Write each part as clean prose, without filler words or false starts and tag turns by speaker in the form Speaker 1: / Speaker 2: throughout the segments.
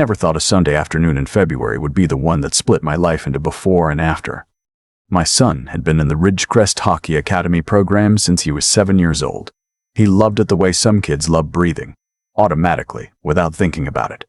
Speaker 1: Never thought a Sunday afternoon in February would be the one that split my life into before and after. My son had been in the Ridgecrest Hockey Academy program since he was 7 years old. He loved it the way some kids love breathing, automatically, without thinking about it.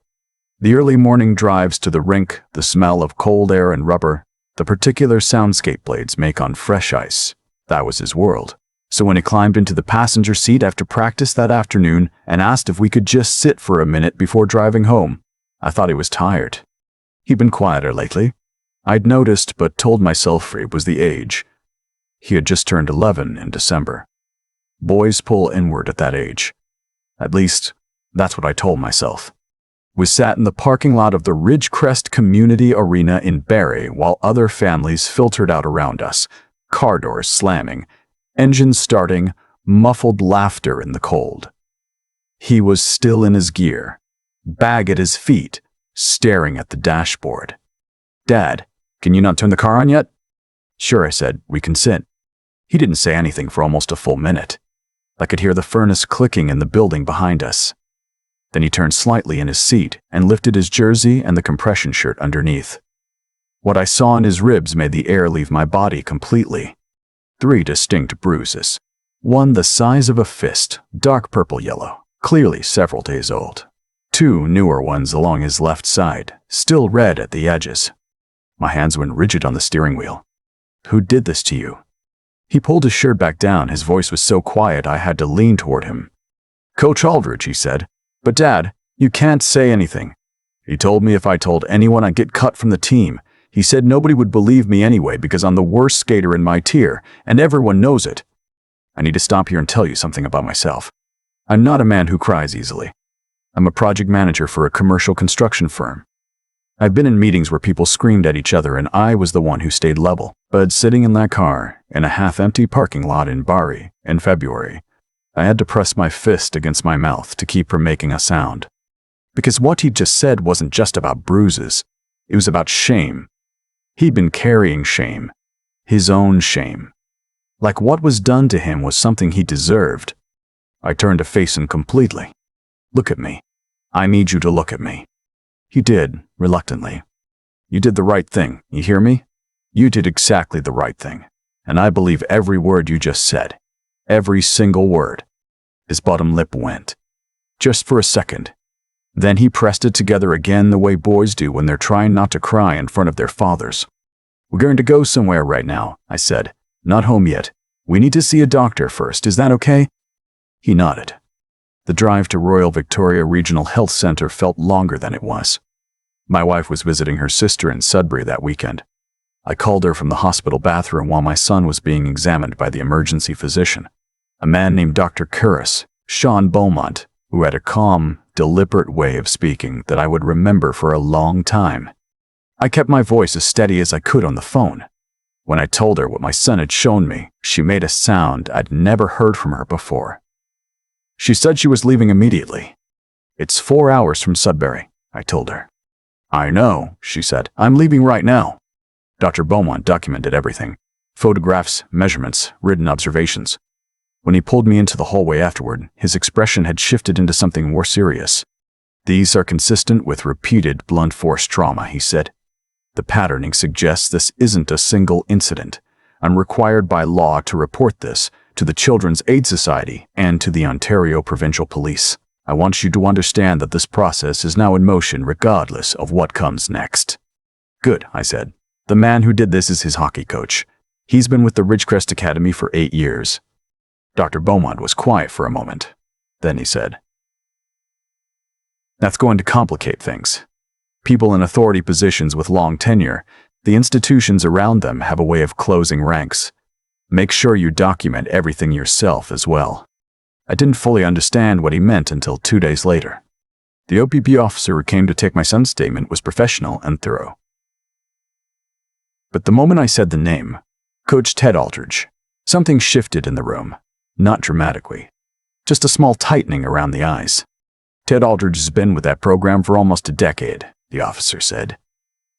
Speaker 1: The early morning drives to the rink, the smell of cold air and rubber, the particular sound skate blades make on fresh ice, that was his world. So when he climbed into the passenger seat after practice that afternoon and asked if we could just sit for a minute before driving home, I thought he was tired. He'd been quieter lately. I'd noticed, but told myself it was the age. He had just turned 11 in December. Boys pull inward at that age. At least, that's what I told myself. We sat in the parking lot of the Ridgecrest Community Arena in Barrie while other families filtered out around us, car doors slamming, engines starting, muffled laughter in the cold. He was still in his gear, bag at his feet, staring at the dashboard. "Dad, can you not turn the car on yet?" "Sure," I said, "we can sit." He didn't say anything for almost a full minute. I could hear the furnace clicking in the building behind us. Then he turned slightly in his seat and lifted his jersey and the compression shirt underneath. What I saw in his ribs made the air leave my body completely. 3 distinct bruises. One the size of a fist, dark purple-yellow, clearly several days old. 2 newer ones along his left side, still red at the edges. My hands went rigid on the steering wheel. "Who did this to you?" He pulled his shirt back down. His voice was so quiet I had to lean toward him. "Coach Aldridge," he said. "But Dad, you can't say anything. He told me if I told anyone I'd get cut from the team. He said nobody would believe me anyway because I'm the worst skater in my tier, and everyone knows it. I need to stop here and tell you something about myself. I'm not a man who cries easily. I'm a project manager for a commercial construction firm. I've been in meetings where people screamed at each other and I was the one who stayed level. But sitting in that car, in a half-empty parking lot in Barrie, in February, I had to press my fist against my mouth to keep from making a sound. Because what he'd just said wasn't just about bruises. It was about shame. He'd been carrying shame. His own shame. Like what was done to him was something he deserved. I turned to face him completely. "Look at me. I need you to look at me." He did, reluctantly. "You did the right thing, you hear me? You did exactly the right thing. And I believe every word you just said. Every single word." His bottom lip went. Just for a second. Then he pressed it together again the way boys do when they're trying not to cry in front of their fathers. "We're going to go somewhere right now," I said. "Not home yet. We need to see a doctor first. Is that okay?" He nodded. The drive to Royal Victoria Regional Health Centre felt longer than it was. My wife was visiting her sister in Sudbury that weekend. I called her from the hospital bathroom while my son was being examined by the emergency physician, a man named Dr. Curris, Sean Beaumont, who had a calm, deliberate way of speaking that I would remember for a long time. I kept my voice as steady as I could on the phone. When I told her what my son had shown me, she made a sound I'd never heard from her before. She said she was leaving immediately. "It's 4 hours from Sudbury," I told her. "I know," she said. "I'm leaving right now." Dr. Beaumont documented everything. Photographs, measurements, written observations. When he pulled me into the hallway afterward, his expression had shifted into something more serious. "These are consistent with repeated blunt force trauma," he said. "The patterning suggests this isn't a single incident. I'm required by law to report this to the Children's Aid Society and to the Ontario Provincial Police. I want you to understand that this process is now in motion regardless of what comes next." "Good," I said. "The man who did this is his hockey coach. He's been with the Ridgecrest Academy for 8 years. Dr. Beaumont was quiet for a moment. Then he said, "That's going to complicate things. People in authority positions with long tenure, the institutions around them have a way of closing ranks. Make sure you document everything yourself as well." I didn't fully understand what he meant until 2 days later. The OPP officer who came to take my son's statement was professional and thorough. But the moment I said the name, Coach Ted Aldridge, something shifted in the room, not dramatically, just a small tightening around the eyes. "Ted Aldridge has been with that program for almost a decade," the officer said.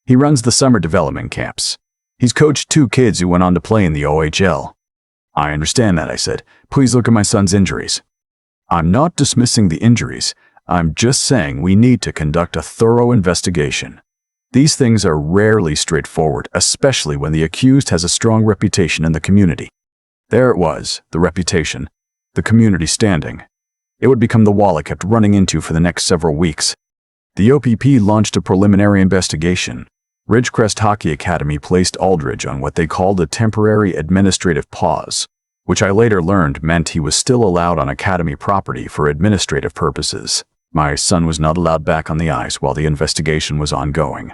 Speaker 1: "He runs the summer development camps. He's coached 2 kids who went on to play in the OHL. "I understand that," I said. "Please look at my son's injuries." "I'm not dismissing the injuries. I'm just saying we need to conduct a thorough investigation. These things are rarely straightforward, especially when the accused has a strong reputation in the community. There it was, the reputation, the community standing. It would become the wall I kept running into for the next several weeks. The OPP launched a preliminary investigation. Ridgecrest Hockey Academy placed Aldridge on what they called a temporary administrative pause, which I later learned meant he was still allowed on academy property for administrative purposes. My son was not allowed back on the ice while the investigation was ongoing.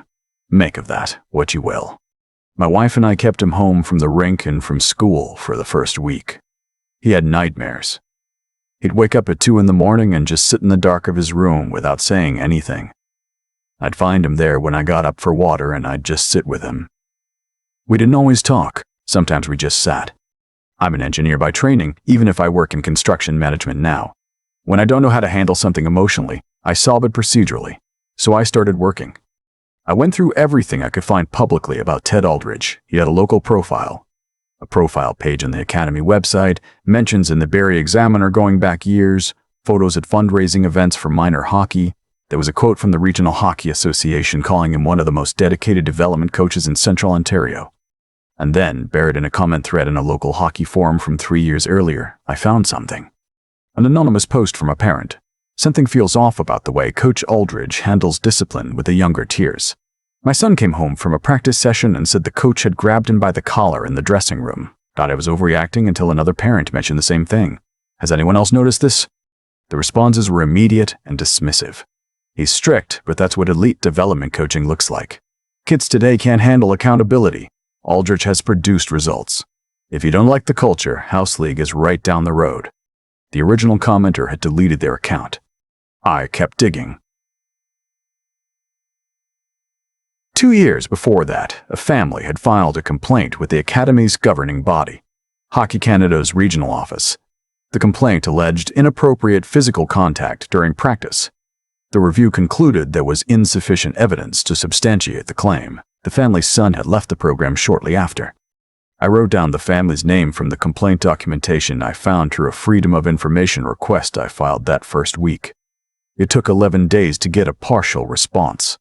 Speaker 1: Make of that what you will. My wife and I kept him home from the rink and from school for the first week. He had nightmares. He'd wake up at 2 in the morning and just sit in the dark of his room without saying anything. I'd find him there when I got up for water and I'd just sit with him. We didn't always talk. Sometimes we just sat. I'm an engineer by training, even if I work in construction management now. When I don't know how to handle something emotionally, I solve it procedurally. So I started working. I went through everything I could find publicly about Ted Aldridge. He had a local profile. A profile page on the Academy website, mentions in the Barrie Examiner going back years, photos at fundraising events for minor hockey. There was a quote from the Regional Hockey Association calling him one of the most dedicated development coaches in Central Ontario. And then, buried in a comment thread in a local hockey forum from 3 years earlier, I found something. An anonymous post from a parent. Something feels off about the way Coach Aldridge handles discipline with the younger tiers. My son came home from a practice session and said the coach had grabbed him by the collar in the dressing room. Thought I was overreacting until another parent mentioned the same thing. Has anyone else noticed this? The responses were immediate and dismissive. He's strict, but that's what elite development coaching looks like. Kids today can't handle accountability. Aldridge has produced results. If you don't like the culture, House League is right down the road. The original commenter had deleted their account. I kept digging. 2 years before that, a family had filed a complaint with the Academy's governing body, Hockey Canada's regional office. The complaint alleged inappropriate physical contact during practice. The review concluded there was insufficient evidence to substantiate the claim. The family's son had left the program shortly after. I wrote down the family's name from the complaint documentation I found through a Freedom of Information request I filed that first week. It took 11 days to get a partial response.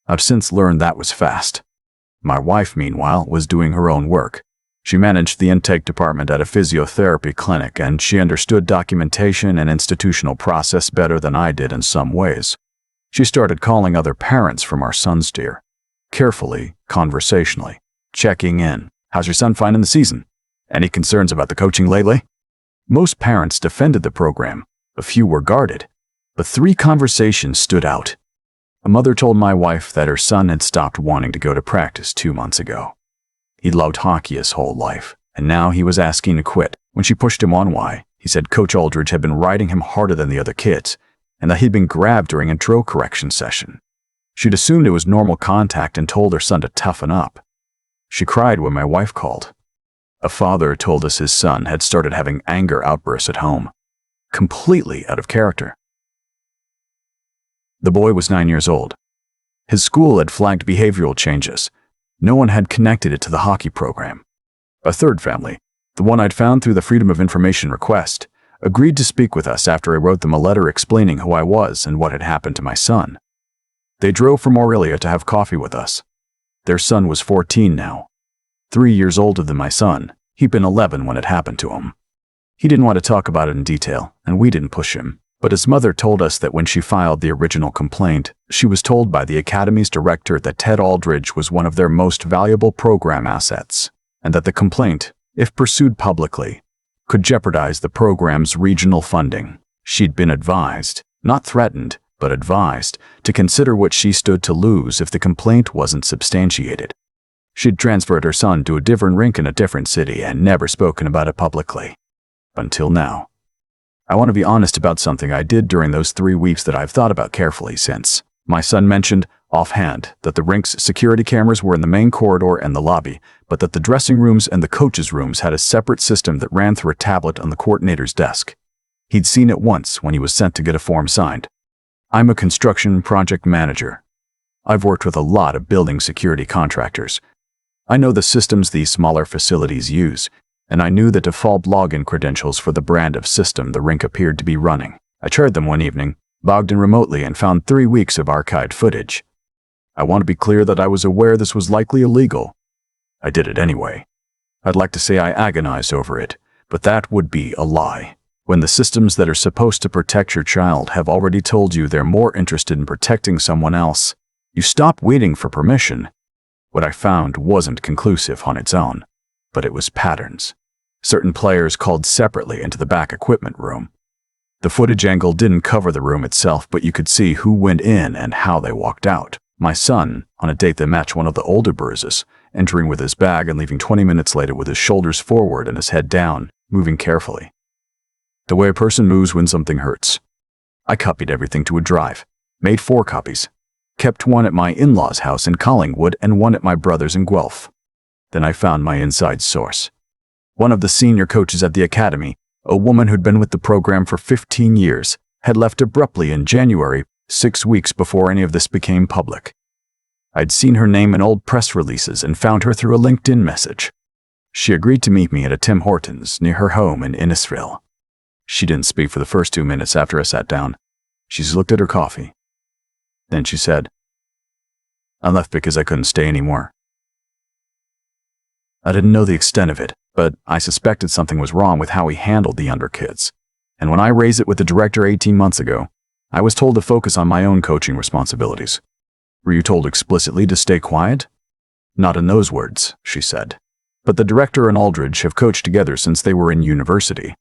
Speaker 1: I've since learned that was fast. My wife, meanwhile, was doing her own work. She managed the intake department at a physiotherapy clinic, and she understood documentation and institutional process better than I did in some ways. She started calling other parents from our son's tier. Carefully, conversationally, checking in. How's your son finding the season? Any concerns about the coaching lately? Most parents defended the program. A few were guarded. But 3 conversations stood out. A mother told my wife that her son had stopped wanting to go to practice 2 months ago. He'd loved hockey his whole life, and now he was asking to quit. When she pushed him on why, he said Coach Aldridge had been riding him harder than the other kids, and that he'd been grabbed during a drill correction session. She'd assumed it was normal contact and told her son to toughen up. She cried when my wife called. A father told us his son had started having anger outbursts at home. Completely out of character. The boy was 9 years old. His school had flagged behavioral changes. No one had connected it to the hockey program. A third family, the one I'd found through the Freedom of Information request, agreed to speak with us after I wrote them a letter explaining who I was and what had happened to my son. They drove from Aurelia to have coffee with us. Their son was 14 now. 3 years older than my son. He'd been 11 when it happened to him. He didn't want to talk about it in detail, and we didn't push him. But his mother told us that when she filed the original complaint, she was told by the Academy's director that Ted Aldridge was one of their most valuable program assets, and that the complaint, if pursued publicly, could jeopardize the program's regional funding. She'd been advised, not threatened, but advised, to consider what she stood to lose if the complaint wasn't substantiated. She'd transferred her son to a different rink in a different city and never spoken about it publicly. Until now. I want to be honest about something I did during those 3 weeks that I've thought about carefully since. My son mentioned, offhand, that the rink's security cameras were in the main corridor and the lobby, but that the dressing rooms and the coaches' rooms had a separate system that ran through a tablet on the coordinator's desk. He'd seen it once when he was sent to get a form signed. I'm a construction project manager. I've worked with a lot of building security contractors. I know the systems these smaller facilities use, and I knew the default login credentials for the brand of system the rink appeared to be running. I tried them one evening, logged in remotely and found 3 weeks of archived footage. I want to be clear that I was aware this was likely illegal. I did it anyway. I'd like to say I agonized over it, but that would be a lie. When the systems that are supposed to protect your child have already told you they're more interested in protecting someone else, you stop waiting for permission. What I found wasn't conclusive on its own, but it was patterns. Certain players called separately into the back equipment room. The footage angle didn't cover the room itself, but you could see who went in and how they walked out. My son, on a date that matched one of the older bruises, entering with his bag and leaving 20 minutes later with his shoulders forward and his head down, moving carefully. The way a person moves when something hurts. I copied everything to a drive, made 4 copies, kept one at my in-laws' house in Collingwood and one at my brother's in Guelph. Then I found my inside source. One of the senior coaches at the academy, a woman who'd been with the program for 15 years, had left abruptly in January, 6 weeks before any of this became public. I'd seen her name in old press releases and found her through a LinkedIn message. She agreed to meet me at a Tim Hortons near her home in Innisfil. She didn't speak for the first 2 minutes after I sat down. She just looked at her coffee. Then she said, "I left because I couldn't stay anymore." I didn't know the extent of it, but I suspected something was wrong with how he handled the younger kids. And when I raised it with the director 18 months ago, I was told to focus on my own coaching responsibilities. "Were you told explicitly to stay quiet?" "Not in those words," she said. "But the director and Aldridge have coached together since they were in university,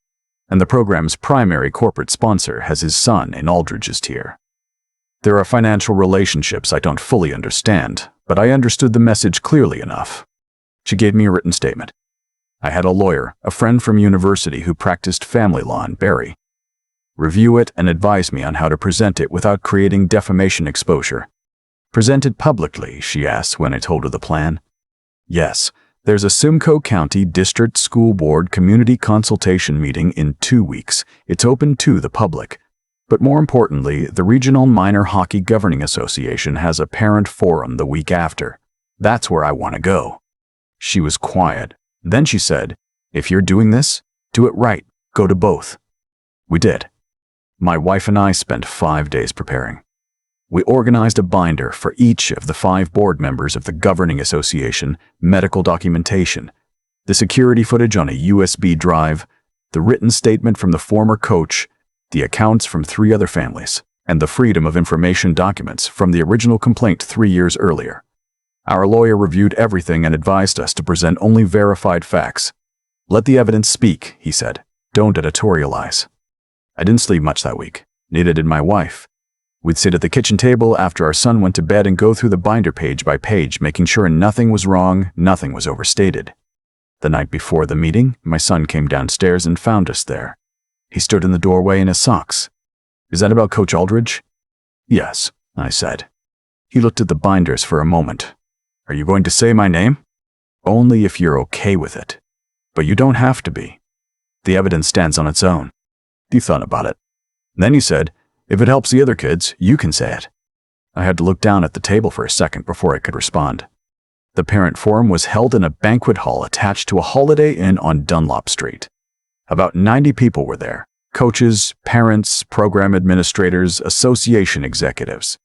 Speaker 1: and the program's primary corporate sponsor has his son in Aldridge's tier. There are financial relationships I don't fully understand, but I understood the message clearly enough." She gave me a written statement. I had a lawyer, a friend from university who practiced family law in Barrie. Review it and advise me on how to present it without creating defamation exposure. "Present it publicly?" she asked when I told her the plan. "Yes, there's a Simcoe County District School Board community consultation meeting in 2 weeks. It's open to the public. But more importantly, the Regional Minor Hockey Governing Association has a parent forum the week after. That's where I want to go." She was quiet. Then she said, "If you're doing this, do it right. Go to both." We did. My wife and I spent 5 days preparing. We organized a binder for each of the 5 board members of the governing association, medical documentation, the security footage on a USB drive, the written statement from the former coach, the accounts from 3 other families, and the Freedom of Information documents from the original complaint 3 years earlier. Our lawyer reviewed everything and advised us to present only verified facts. "Let the evidence speak," he said. "Don't editorialize." I didn't sleep much that week. Neither did my wife. We'd sit at the kitchen table after our son went to bed and go through the binder page by page, making sure nothing was wrong, nothing was overstated. The night before the meeting, my son came downstairs and found us there. He stood in the doorway in his socks. "Is that about Coach Aldridge?" "Yes," I said. He looked at the binders for a moment. "Are you going to say my name?" "Only if you're okay with it. But you don't have to be. The evidence stands on its own." He thought about it. Then he said, "If it helps the other kids, you can say it." I had to look down at the table for a second before I could respond. The parent forum was held in a banquet hall attached to a Holiday Inn on Dunlop Street. About 90 people were there: coaches, parents, program administrators, association executives.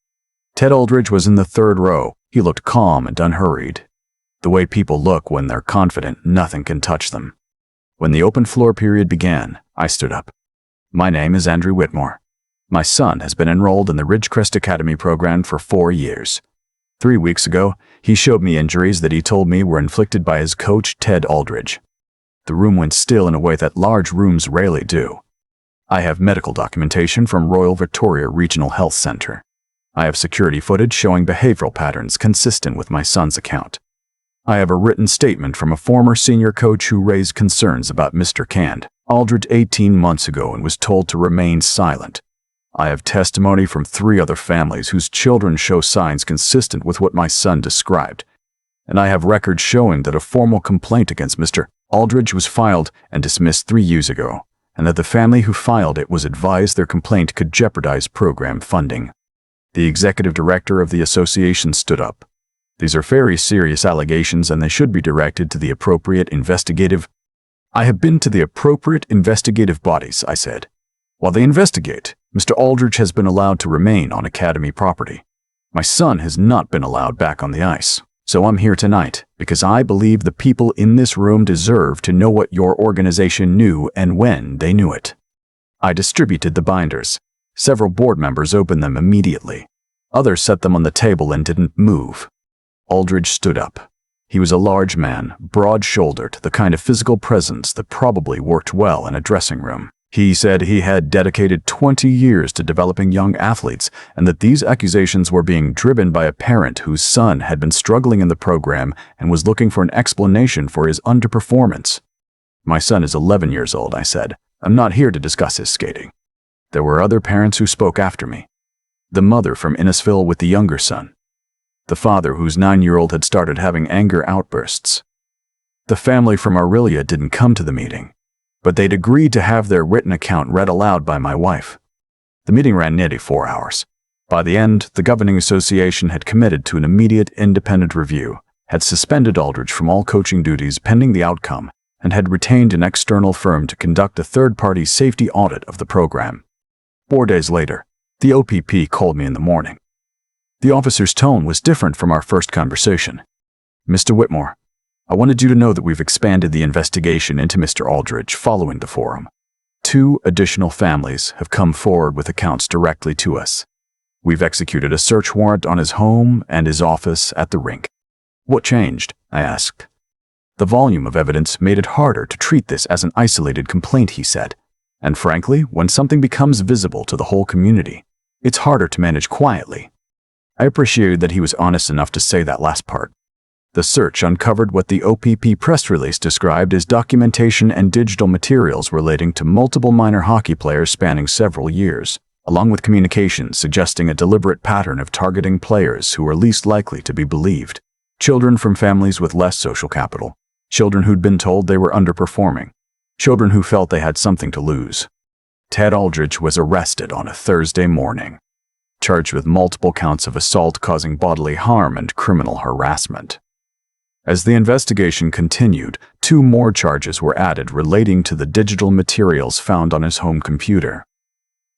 Speaker 1: Ted Aldridge was in the 3rd row. He looked calm and unhurried. The way people look when they're confident nothing can touch them. When the open floor period began, I stood up. "My name is Andrew Whitmore. My son has been enrolled in the Ridgecrest Academy program for 4 years. 3 weeks ago, he showed me injuries that he told me were inflicted by his coach, Ted Aldridge." The room went still in a way that large rooms rarely do. "I have medical documentation from Royal Victoria Regional Health Centre. I have security footage showing behavioral patterns consistent with my son's account. I have a written statement from a former senior coach who raised concerns about Mr. Cand Aldridge 18 months ago and was told to remain silent. I have testimony from 3 other families whose children show signs consistent with what my son described. And I have records showing that a formal complaint against Mr. Aldridge was filed and dismissed 3 years ago, and that the family who filed it was advised their complaint could jeopardize program funding." The executive director of the association stood up. "These are very serious allegations and they should be directed to the appropriate investigative—" "I have been to the appropriate investigative bodies," I said. While they investigate, Mr. Aldridge has been allowed to remain on Academy property. My son has not been allowed back on the ice. So I'm here tonight because I believe the people in this room deserve to know what your organization knew and when they knew it." I distributed the binders. Several board members opened them immediately. Others set them on the table and didn't move. Aldridge stood up. He was a large man, broad-shouldered, the kind of physical presence that probably worked well in a dressing room. He said he had dedicated 20 years to developing young athletes and that these accusations were being driven by a parent whose son had been struggling in the program and was looking for an explanation for his underperformance. "My son is 11 years old," I said. "I'm not here to discuss his skating." There were other parents who spoke after me. The mother from Innisfil with the younger son. The father whose 9-year-old had started having anger outbursts. The family from Aurelia didn't come to the meeting, but they'd agreed to have their written account read aloud by my wife. The meeting ran nearly 4 hours. By the end, the governing association had committed to an immediate independent review, had suspended Aldridge from all coaching duties pending the outcome, and had retained an external firm to conduct a third-party safety audit of the program. 4 days later, the OPP called me in the morning. The officer's tone was different from our first conversation. "Mr. Whitmore, I wanted you to know that we've expanded the investigation into Mr. Aldridge following the forum. 2 additional families have come forward with accounts directly to us. We've executed a search warrant on his home and his office at the rink." "What changed?" I asked. "The volume of evidence made it harder to treat this as an isolated complaint," he said. "And frankly, when something becomes visible to the whole community, it's harder to manage quietly." I appreciated that he was honest enough to say that last part. The search uncovered what the OPP press release described as documentation and digital materials relating to multiple minor hockey players spanning several years, along with communications suggesting a deliberate pattern of targeting players who were least likely to be believed. Children from families with less social capital, children who'd been told they were underperforming, children who felt they had something to lose. Ted Aldridge was arrested on a Thursday morning, charged with multiple counts of assault causing bodily harm and criminal harassment. As the investigation continued, 2 more charges were added relating to the digital materials found on his home computer.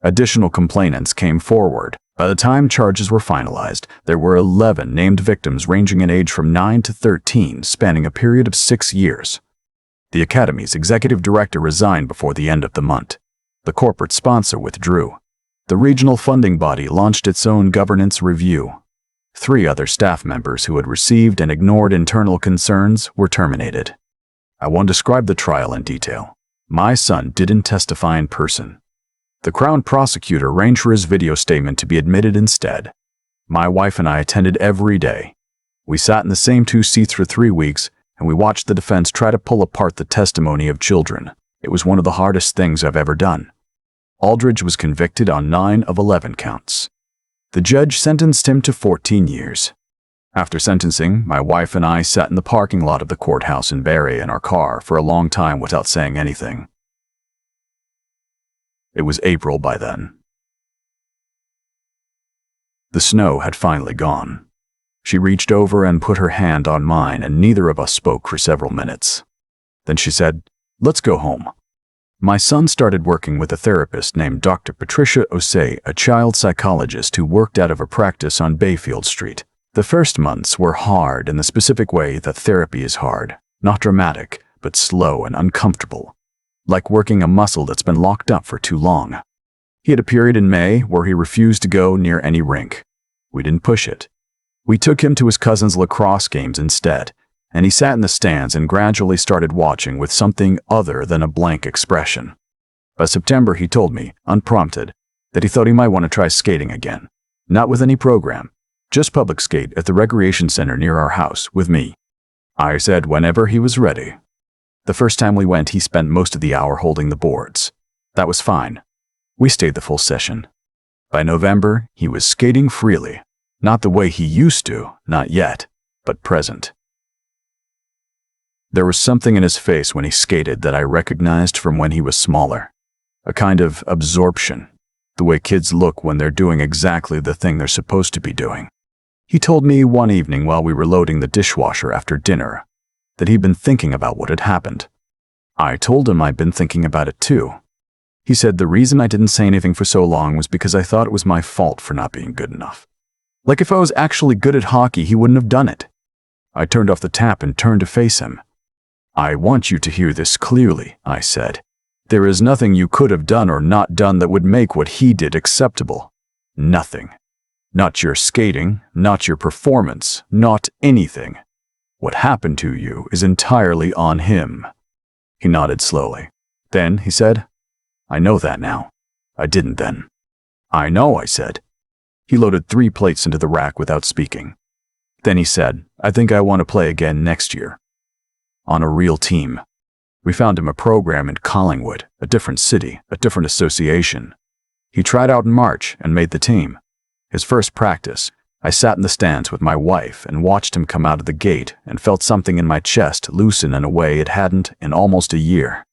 Speaker 1: Additional complainants came forward. By the time charges were finalized, there were 11 named victims ranging in age from 9 to 13, spanning a period of 6 years. The Academy's executive director resigned before the end of the month. The corporate sponsor withdrew. The regional funding body launched its own governance review. 3 other staff members who had received and ignored internal concerns were terminated. I won't describe the trial in detail. My son didn't testify in person. The Crown prosecutor arranged for his video statement to be admitted instead. My wife and I attended every day. We sat in the same 2 seats for 3 weeks, and we watched the defense try to pull apart the testimony of children. It was one of the hardest things I've ever done. Aldridge was convicted on 9 of 11 counts. The judge sentenced him to 14 years. After sentencing, my wife and I sat in the parking lot of the courthouse in Barrie in our car for a long time without saying anything. It was April by then. The snow had finally gone. She reached over and put her hand on mine, and neither of us spoke for several minutes. Then she said, "Let's go home." My son started working with a therapist named Dr. Patricia Osei, a child psychologist who worked out of a practice on Bayfield Street. The first months were hard in the specific way that therapy is hard, not dramatic, but slow and uncomfortable, like working a muscle that's been locked up for too long. He had a period in May where he refused to go near any rink. We didn't push it. We took him to his cousin's lacrosse games instead, and he sat in the stands and gradually started watching with something other than a blank expression. By September, he told me, unprompted, that he thought he might want to try skating again. Not with any program, just public skate at the recreation center near our house with me. I said whenever he was ready. The first time we went, he spent most of the hour holding the boards. That was fine. We stayed the full session. By November, he was skating freely. Not the way he used to, not yet, but present. There was something in his face when he skated that I recognized from when he was smaller. A kind of absorption, the way kids look when they're doing exactly the thing they're supposed to be doing. He told me one evening while we were loading the dishwasher after dinner that he'd been thinking about what had happened. I told him I'd been thinking about it too. He said the reason I didn't say anything for so long was because I thought it was my fault for not being good enough. Like if I was actually good at hockey, he wouldn't have done it. I turned off the tap and turned to face him. I want you to hear this clearly, I said. There is nothing you could have done or not done that would make what he did acceptable. Nothing. Not your skating, not your performance, not anything. What happened to you is entirely on him. He nodded slowly. Then, he said, I know that now. I didn't then. I know, I said. He loaded 3 plates into the rack without speaking. Then he said, I think I want to play again next year. On a real team. We found him a program in Collingwood, a different city, a different association. He tried out in March and made the team. His first practice, I sat in the stands with my wife and watched him come out of the gate and felt something in my chest loosen in a way it hadn't in almost a year.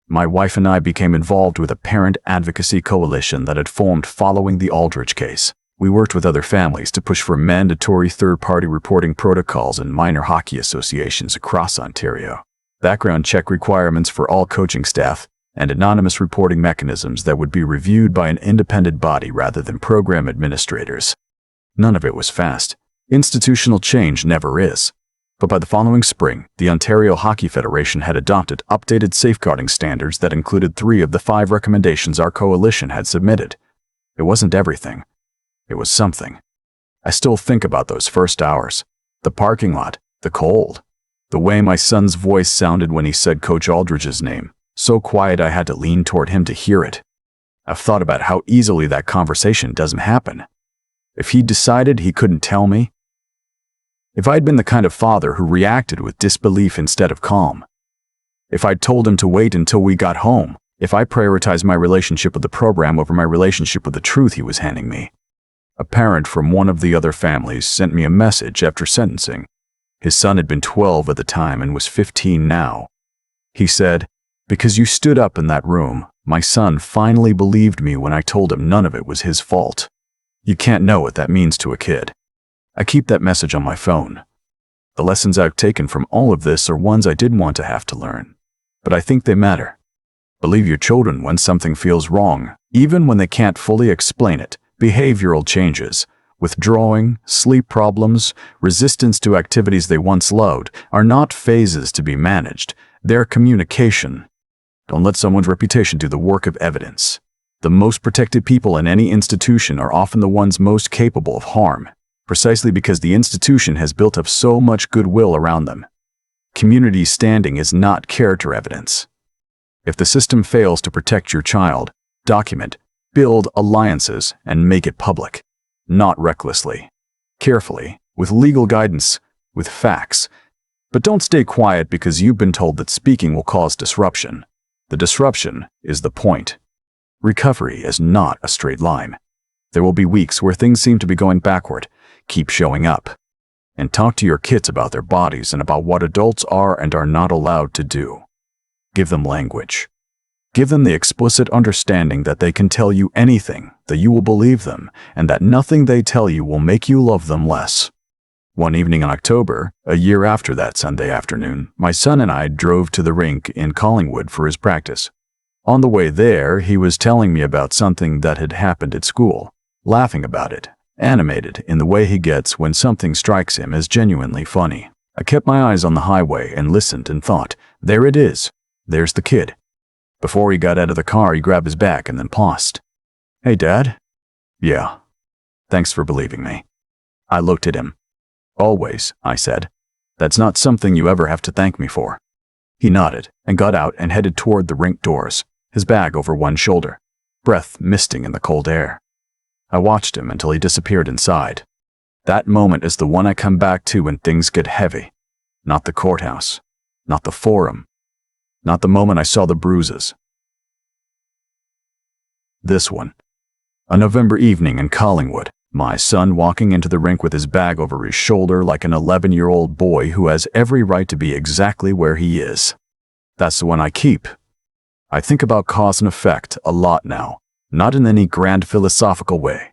Speaker 1: My wife and I became involved with a parent advocacy coalition that had formed following the Aldridge case. We worked with other families to push for mandatory third-party reporting protocols in minor hockey associations across Ontario, background check requirements for all coaching staff, and anonymous reporting mechanisms that would be reviewed by an independent body rather than program administrators. None of it was fast. Institutional change never is. But by the following spring, the Ontario Hockey Federation had adopted updated safeguarding standards that included 3 of the 5 recommendations our coalition had submitted. It wasn't everything. It was something. I still think about those first hours. The parking lot, the cold, the way my son's voice sounded when he said Coach Aldridge's name, so quiet I had to lean toward him to hear it. I've thought about how easily that conversation doesn't happen. If he'd decided he couldn't tell me, if I'd been the kind of father who reacted with disbelief instead of calm, if I'd told him to wait until we got home, if I prioritized my relationship with the program over my relationship with the truth he was handing me. A parent from one of the other families sent me a message after sentencing. His son had been 12 at the time and was 15 now. He said, because you stood up in that room, my son finally believed me when I told him none of it was his fault. You can't know what that means to a kid. I keep that message on my phone. The lessons I've taken from all of this are ones I didn't want to have to learn, but I think they matter. Believe your children when something feels wrong, even when they can't fully explain it. Behavioral changes, withdrawing, sleep problems, resistance to activities they once loved, are not phases to be managed. They're communication. Don't let someone's reputation do the work of evidence. The most protected people in any institution are often the ones most capable of harm, precisely because the institution has built up so much goodwill around them. Community standing is not character evidence. If the system fails to protect your child, document, build alliances, and make it public. Not recklessly. Carefully, with legal guidance, with facts. But don't stay quiet because you've been told that speaking will cause disruption. The disruption is the point. Recovery is not a straight line. There will be weeks where things seem to be going backward. Keep showing up. And talk to your kids about their bodies and about what adults are and are not allowed to do. Give them language. Give them the explicit understanding that they can tell you anything, that you will believe them, and that nothing they tell you will make you love them less. One evening in October, a year after that Sunday afternoon, my son and I drove to the rink in Collingwood for his practice. On the way there, he was telling me about something that had happened at school, laughing about it, animated in the way he gets when something strikes him as genuinely funny. I kept my eyes on the highway and listened and thought, there it is. There's the kid. Before he got out of the car, he grabbed his back and then paused. Hey, Dad? Yeah. Thanks for believing me. I looked at him. Always, I said. That's not something you ever have to thank me for. He nodded and got out and headed toward the rink doors, his bag over one shoulder, breath misting in the cold air. I watched him until he disappeared inside. That moment is the one I come back to when things get heavy. Not the courthouse, not the forum, not the moment I saw the bruises. This one. A November evening in Collingwood, my son walking into the rink with his bag over his shoulder like an 11-year-old boy who has every right to be exactly where he is. That's the one I keep. I think about cause and effect a lot now, not in any grand philosophical way.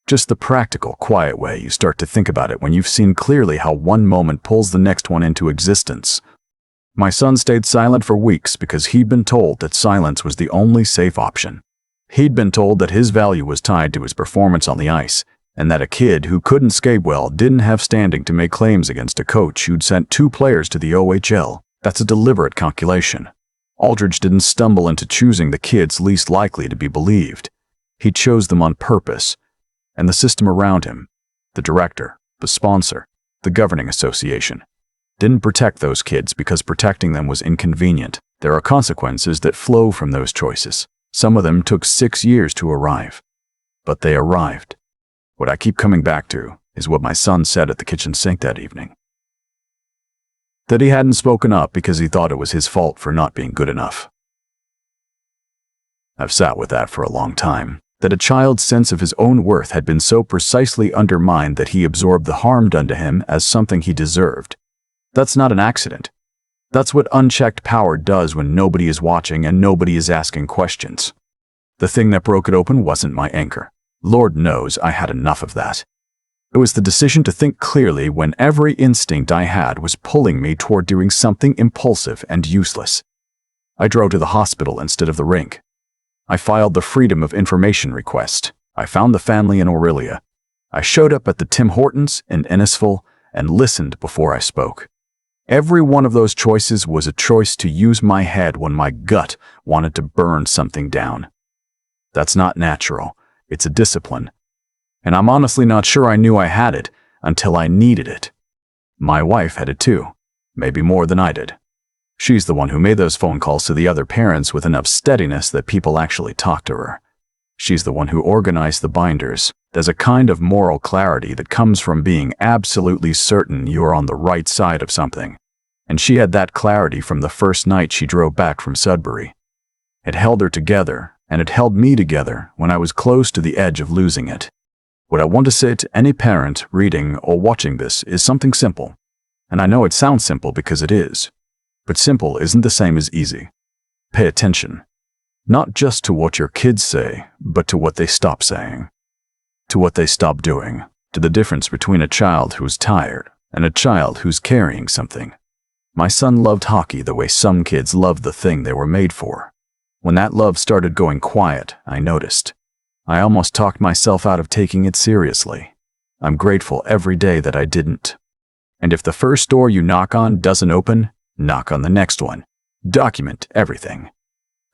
Speaker 1: Just the practical, quiet way you start to think about it when you've seen clearly how one moment pulls the next one into existence. My son stayed silent for weeks because he'd been told that silence was the only safe option. He'd been told that his value was tied to his performance on the ice, and that a kid who couldn't skate well didn't have standing to make claims against a coach who'd sent 2 players to the OHL. That's a deliberate calculation. Aldridge didn't stumble into choosing the kids least likely to be believed. He chose them on purpose, and the system around him, the director, the sponsor, the governing association, didn't protect those kids because protecting them was inconvenient. There are consequences that flow from those choices. Some of them took 6 years to arrive, but they arrived. What I keep coming back to is what my son said at the kitchen sink that evening. That he hadn't spoken up because he thought it was his fault for not being good enough. I've sat with that for a long time, that a child's sense of his own worth had been so precisely undermined that he absorbed the harm done to him as something he deserved. That's not an accident. That's what unchecked power does when nobody is watching and nobody is asking questions. The thing that broke it open wasn't my anger. Lord knows I had enough of that. It was the decision to think clearly when every instinct I had was pulling me toward doing something impulsive and useless. I drove to the hospital instead of the rink. I filed the Freedom of Information request. I found the family in Aurelia. I showed up at the Tim Hortons in Innisfil and listened before I spoke. Every one of those choices was a choice to use my head when my gut wanted to burn something down. That's not natural. It's a discipline. And I'm honestly not sure I knew I had it until I needed it. My wife had it too, maybe more than I did. She's the one who made those phone calls to the other parents with enough steadiness that people actually talked to her. She's the one who organized the binders. There's a kind of moral clarity that comes from being absolutely certain you're on the right side of something. And she had that clarity from the first night she drove back from Sudbury. It held her together, and it held me together when I was close to the edge of losing it. What I want to say to any parent reading or watching this is something simple. And I know it sounds simple because it is. But simple isn't the same as easy. Pay attention. Not just to what your kids say, but to what they stop saying. To what they stop doing. To the difference between a child who's tired and a child who's carrying something. My son loved hockey the way some kids love the thing they were made for. When that love started going quiet, I noticed. I almost talked myself out of taking it seriously. I'm grateful every day that I didn't. And if the first door you knock on doesn't open, knock on the next one. Document everything.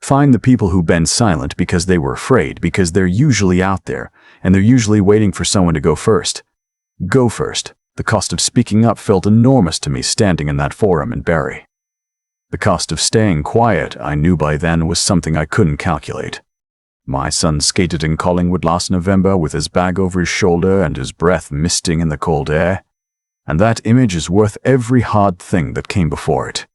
Speaker 1: Find the people who been silent because they were afraid, because they're usually out there, and they're usually waiting for someone to go first. Go first. The cost of speaking up felt enormous to me standing in that forum in Barrie. The cost of staying quiet, I knew by then, was something I couldn't calculate. My son skated in Collingwood last November with his bag over his shoulder and his breath misting in the cold air. And that image is worth every hard thing that came before it.